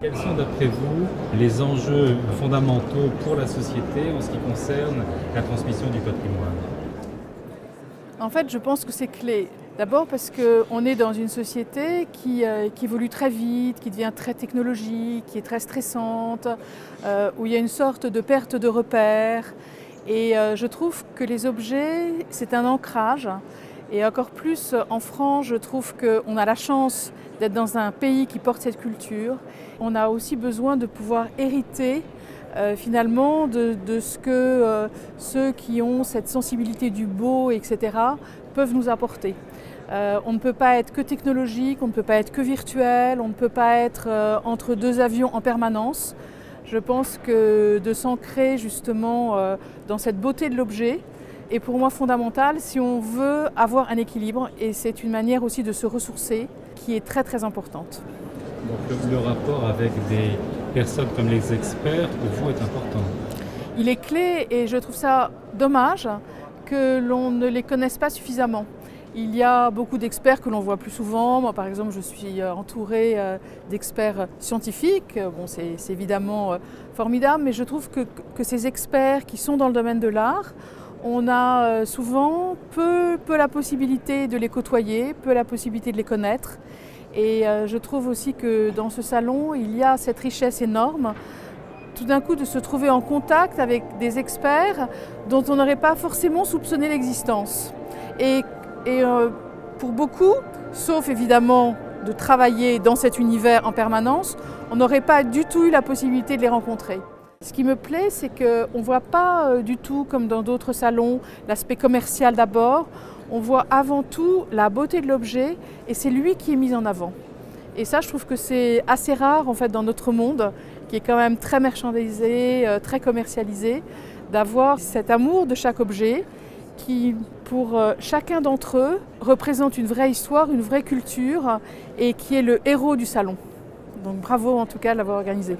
Quels sont d'après vous les enjeux fondamentaux pour la société en ce qui concerne la transmission du patrimoine? En fait, je pense que c'est clé. D'abord parce qu'on est dans une société qui évolue très vite, qui devient très technologique, qui est très stressante, où il y a une sorte de perte de repères. Et je trouve que les objets, c'est un ancrage. Et encore plus en France, je trouve qu'on a la chance d'être dans un pays qui porte cette culture. On a aussi besoin de pouvoir hériter finalement de ce que ceux qui ont cette sensibilité du beau, etc., peuvent nous apporter. On ne peut pas être que technologique, on ne peut pas être que virtuel, on ne peut pas être entre deux avions en permanence. Je pense que de s'ancrer justement dans cette beauté de l'objet est pour moi fondamental si on veut avoir un équilibre, et c'est une manière aussi de se ressourcer qui est très très importante. Donc le rapport avec des personnes comme les experts, pour vous, est important. Il est clé et je trouve ça dommage que l'on ne les connaisse pas suffisamment. Il y a beaucoup d'experts que l'on voit plus souvent. Moi, par exemple, je suis entourée d'experts scientifiques. Bon, c'est évidemment formidable, mais je trouve que ces experts qui sont dans le domaine de l'art, on a souvent peu la possibilité de les côtoyer, peu la possibilité de les connaître. Et je trouve aussi que dans ce salon, il y a cette richesse énorme, tout d'un coup de se trouver en contact avec des experts dont on n'aurait pas forcément soupçonné l'existence. Et pour beaucoup, sauf évidemment de travailler dans cet univers en permanence, on n'aurait pas du tout eu la possibilité de les rencontrer. Ce qui me plaît, c'est qu'on ne voit pas du tout, comme dans d'autres salons, l'aspect commercial d'abord. On voit avant tout la beauté de l'objet et c'est lui qui est mis en avant. Et ça, je trouve que c'est assez rare en fait dans notre monde, qui est quand même très marchandisé, très commercialisé, d'avoir cet amour de chaque objet qui, pour chacun d'entre eux, représente une vraie histoire, une vraie culture et qui est le héros du salon. Donc bravo en tout cas de l'avoir organisé.